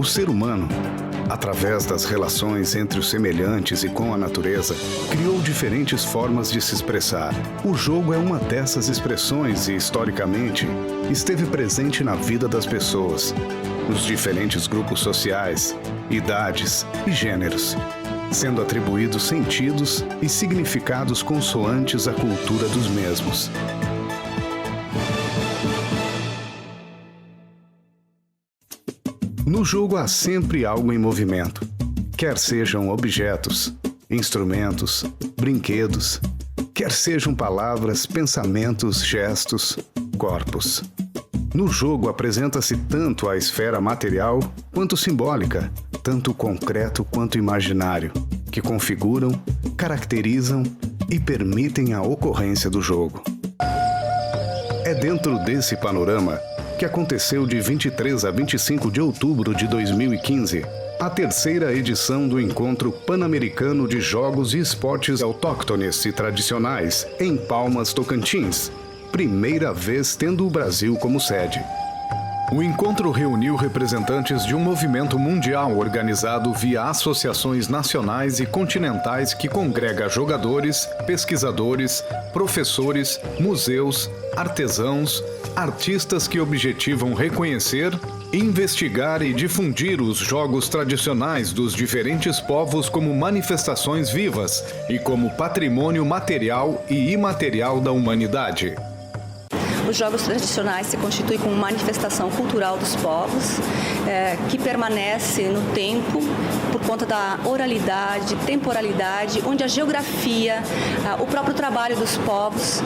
O ser humano, através das relações entre os semelhantes e com a natureza, criou diferentes formas de se expressar. O jogo é uma dessas expressões e, historicamente, esteve presente na vida das pessoas, nos diferentes grupos sociais, idades e gêneros, sendo atribuídos sentidos e significados consoantes à cultura dos mesmos. No jogo há sempre algo em movimento, quer sejam objetos, instrumentos, brinquedos, quer sejam palavras, pensamentos, gestos, corpos. No jogo apresenta-se tanto a esfera material quanto simbólica, tanto concreto quanto imaginário, que configuram, caracterizam e permitem a ocorrência do jogo. É dentro desse panorama que aconteceu de 23 a 25 de outubro de 2015, a terceira edição do Encontro Pan-Americano de Jogos e Esportes Autóctones e Tradicionais, em Palmas, Tocantins, primeira vez tendo o Brasil como sede. O encontro reuniu representantes de um movimento mundial organizado via associações nacionais e continentais que congrega jogadores, pesquisadores, professores, museus, artesãos, artistas que objetivam reconhecer, investigar e difundir os jogos tradicionais dos diferentes povos como manifestações vivas e como patrimônio material e imaterial da humanidade. Os jogos tradicionais se constituem como manifestação cultural dos povos, que permanece no tempo por conta da oralidade, temporalidade, onde a geografia, o próprio trabalho dos povos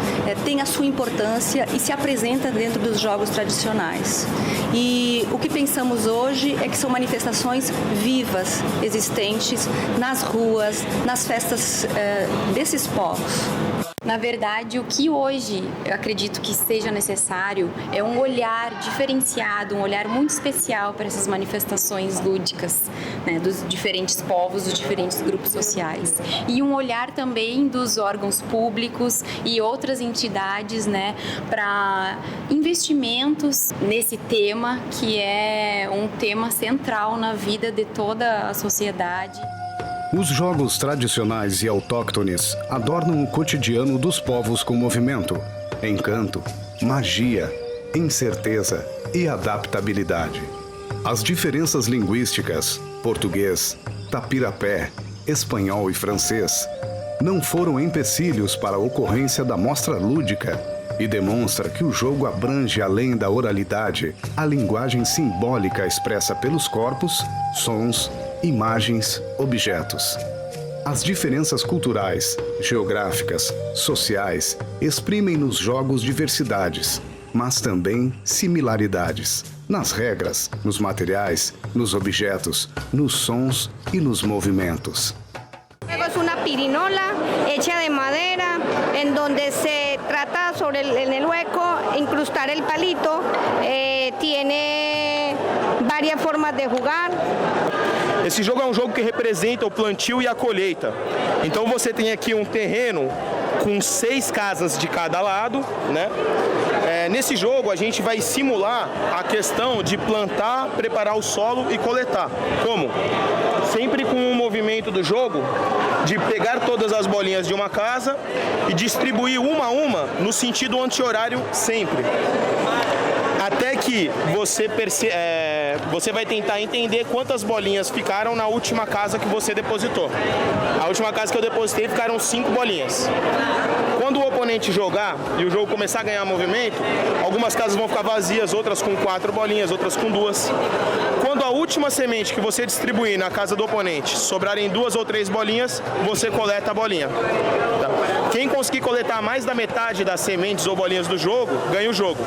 tem a sua importância e se apresenta dentro dos jogos tradicionais. E o que pensamos hoje é que são manifestações vivas, existentes nas ruas, nas festas desses povos. Na verdade, o que hoje eu acredito que seja necessário é um olhar diferenciado, um olhar muito especial para essas manifestações lúdicas, né, dos diferentes povos, dos diferentes grupos sociais. E um olhar também dos órgãos públicos e outras entidades, né, para investimentos nesse tema, que é um tema central na vida de toda a sociedade. Os jogos tradicionais e autóctones adornam o cotidiano dos povos com movimento, encanto, magia, incerteza e adaptabilidade. As diferenças linguísticas, português, tapirapé, espanhol e francês, não foram empecilhos para a ocorrência da mostra lúdica e demonstra que o jogo abrange, além da oralidade, a linguagem simbólica expressa pelos corpos, sons, imagens, objetos. As diferenças culturais, geográficas, sociais exprimem nos jogos diversidades, mas também similaridades, nas regras, nos materiais, nos objetos, nos sons e nos movimentos. Es una pirinola hecha de madera en donde se trata sobre en el hueco incrustar el palito, tiene varias formas de jugar. Esse jogo é um jogo que representa o plantio e a colheita. Então você tem aqui um terreno com 6 casas de cada lado, né? Nesse jogo a gente vai simular a questão de plantar, preparar o solo e coletar. Como? Sempre com um movimento do jogo de pegar todas as bolinhas de uma casa e distribuir uma a uma no sentido anti-horário sempre. Até que você vai tentar entender quantas bolinhas ficaram na última casa que você depositou. A última casa que eu depositei ficaram 5 bolinhas. Quando o oponente jogar e o jogo começar a ganhar movimento, algumas casas vão ficar vazias, outras com 4 bolinhas, outras com 2. Quando a última semente que você distribuir na casa do oponente sobrarem 2 ou 3 bolinhas, você coleta a bolinha. Tá? Quem conseguir coletar mais da metade das sementes ou bolinhas do jogo, ganha o jogo.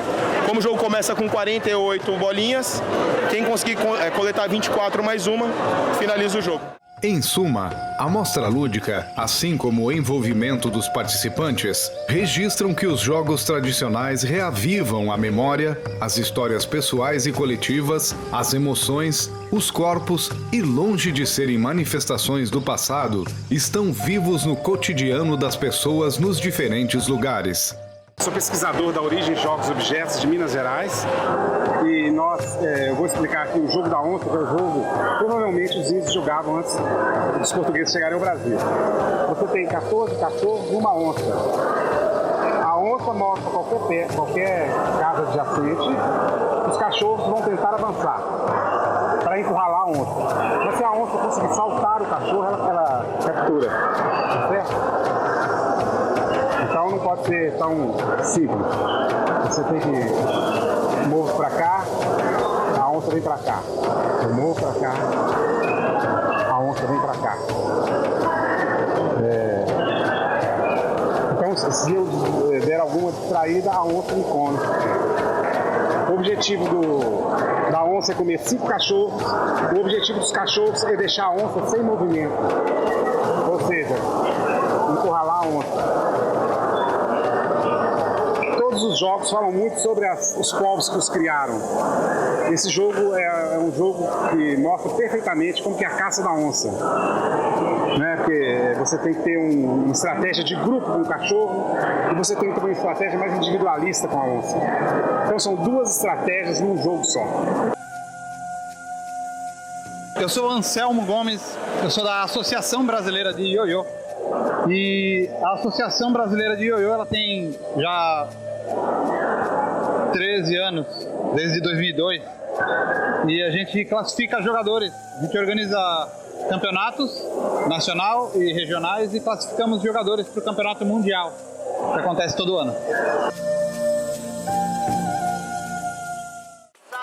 Como o jogo começa com 48 bolinhas, quem conseguir coletar 24 mais uma, finaliza o jogo. Em suma, a mostra lúdica, assim como o envolvimento dos participantes, registram que os jogos tradicionais reavivam a memória, as histórias pessoais e coletivas, as emoções, os corpos e, longe de serem manifestações do passado, estão vivos no cotidiano das pessoas nos diferentes lugares. Sou pesquisador da Origem de Jogos e Objetos de Minas Gerais e eu vou explicar aqui o jogo da onça, que é o jogo que provavelmente os índios jogavam antes dos portugueses chegarem ao Brasil. Você tem 14 cachorros e uma onça. A onça mostra qualquer casa adjacente, os cachorros vão tentar avançar para encurralar a onça. Mas se a onça conseguir saltar o cachorro, ela captura, certo? Então não pode ser tão simples. Você tem que mover para cá, a onça vem para cá. Eu movo para cá, a onça vem para cá. Então se eu der alguma distraída, a onça me come. O objetivo da onça é comer 5 cachorros. O objetivo dos cachorros é deixar a onça sem movimento. Ou seja, encurralar a onça. Todos os jogos falam muito sobre os povos que os criaram. Esse jogo é um jogo que mostra perfeitamente como que é a caça da onça. Né? Porque você tem que ter uma estratégia de grupo com o cachorro e você tem que ter uma estratégia mais individualista com a onça. Então são 2 estratégias num jogo só. Eu sou Anselmo Gomes, eu sou da Associação Brasileira de Ioiô. E a Associação Brasileira de Ioiô, ela tem já 13 anos, desde 2002. E a gente classifica jogadores, a gente organiza campeonatos nacional e regionais e classificamos jogadores para o campeonato mundial, que acontece todo ano.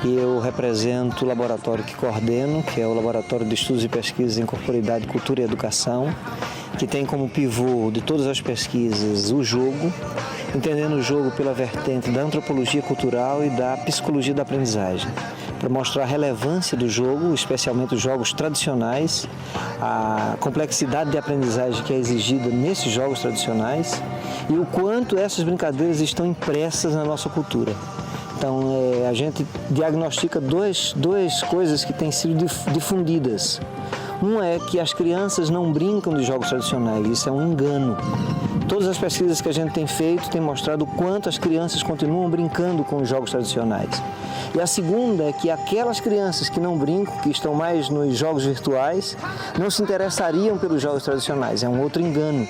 E eu represento o laboratório que coordeno, que é o Laboratório de Estudos e Pesquisas em Corporeidade, Cultura e Educação, que tem como pivô de todas as pesquisas o jogo, entendendo o jogo pela vertente da antropologia cultural e da psicologia da aprendizagem, para mostrar a relevância do jogo, especialmente os jogos tradicionais, a complexidade de aprendizagem que é exigida nesses jogos tradicionais e o quanto essas brincadeiras estão impressas na nossa cultura. Então, a gente diagnostica duas coisas que têm sido difundidas. Uma é que as crianças não brincam de jogos tradicionais, isso é um engano. Todas as pesquisas que a gente tem feito têm mostrado o quanto as crianças continuam brincando com os jogos tradicionais. E a segunda é que aquelas crianças que não brincam, que estão mais nos jogos virtuais, não se interessariam pelos jogos tradicionais, é um outro engano.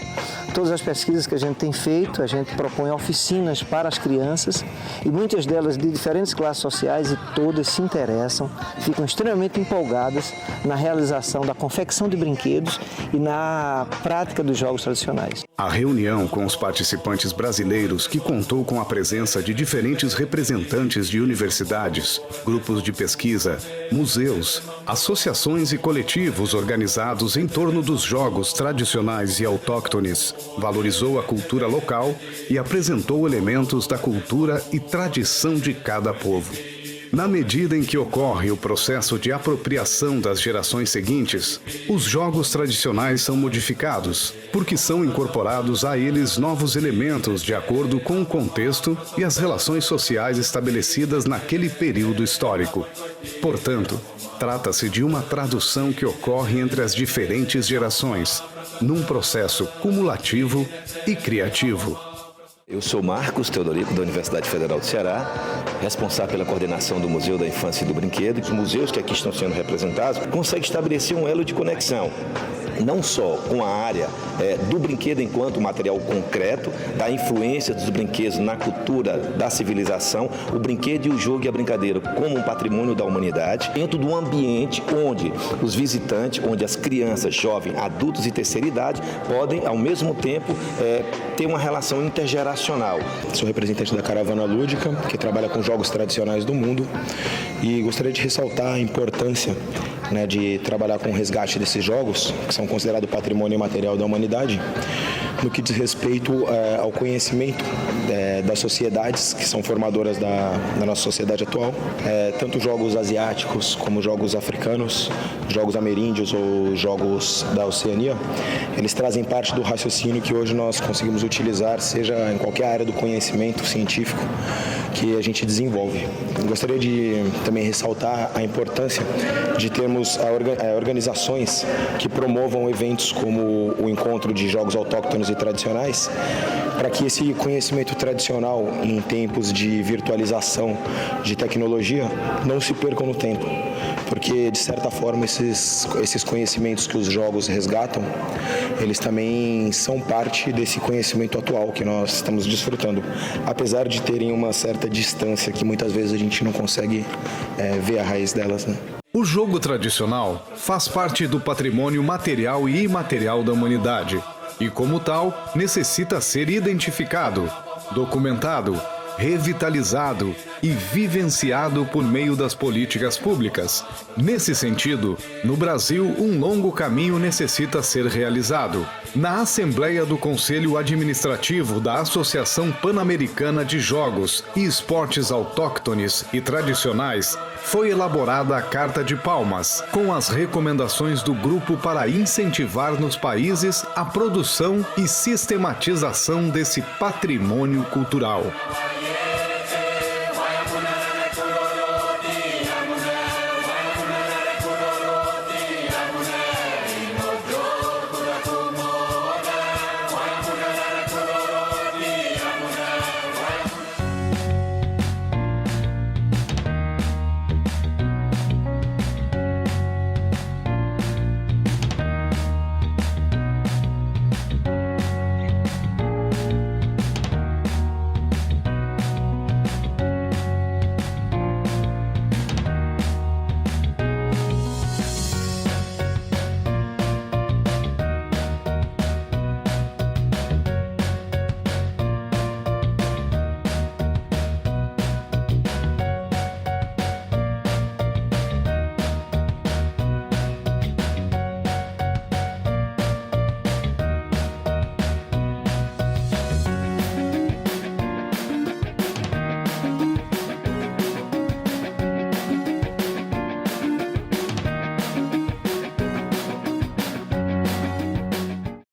Todas as pesquisas que a gente tem feito, a gente propõe oficinas para as crianças e muitas delas de diferentes classes sociais e todas se interessam, ficam extremamente empolgadas na realização da confecção de brinquedos e na prática dos jogos tradicionais. A reunião com os participantes brasileiros, que contou com a presença de diferentes representantes de universidades, grupos de pesquisa, museus, associações e coletivos organizados em torno dos jogos tradicionais e autóctones, valorizou a cultura local e apresentou elementos da cultura e tradição de cada povo. Na medida em que ocorre o processo de apropriação das gerações seguintes, os jogos tradicionais são modificados, porque são incorporados a eles novos elementos de acordo com o contexto e as relações sociais estabelecidas naquele período histórico. Portanto, trata-se de uma tradução que ocorre entre as diferentes gerações, num processo cumulativo e criativo. Eu sou Marcos Teodorico, da Universidade Federal do Ceará, responsável pela coordenação do Museu da Infância e do Brinquedo. Os museus que aqui estão sendo representados conseguem estabelecer um elo de conexão, não só com a área do brinquedo enquanto material concreto, da influência dos brinquedos na cultura da civilização, o brinquedo e o jogo e a brincadeira como um patrimônio da humanidade, dentro de um ambiente onde os visitantes, onde as crianças, jovens, adultos e terceira idade podem, ao mesmo tempo, ter uma relação intergeracional. Sou representante da Caravana Lúdica, que trabalha com jogos tradicionais do mundo, e gostaria de ressaltar a importância de trabalhar com o resgate desses jogos, que são considerados patrimônio imaterial da humanidade, no que diz respeito ao conhecimento das sociedades que são formadoras da nossa sociedade atual, tanto jogos asiáticos como jogos africanos, jogos ameríndios ou jogos da Oceania, eles trazem parte do raciocínio que hoje nós conseguimos utilizar, seja em qualquer área do conhecimento científico, que a gente desenvolve. Gostaria de também ressaltar a importância de termos organizações que promovam eventos como o encontro de jogos autóctonos e tradicionais, para que esse conhecimento tradicional em tempos de virtualização de tecnologia não se percam no tempo, porque de certa forma esses conhecimentos que os jogos resgatam, eles também são parte desse conhecimento atual que nós estamos desfrutando, apesar de terem uma certa distância que muitas vezes a gente não consegue ver a raiz delas, né? O jogo tradicional faz parte do patrimônio material e imaterial da humanidade e, como tal, necessita ser identificado, documentado, revitalizado e vivenciado por meio das políticas públicas. Nesse sentido, no Brasil, um longo caminho necessita ser realizado. Na Assembleia do Conselho Administrativo da Associação Pan-Americana de Jogos e Esportes Autóctones e Tradicionais, foi elaborada a Carta de Palmas, com as recomendações do grupo para incentivar nos países a produção e sistematização desse patrimônio cultural.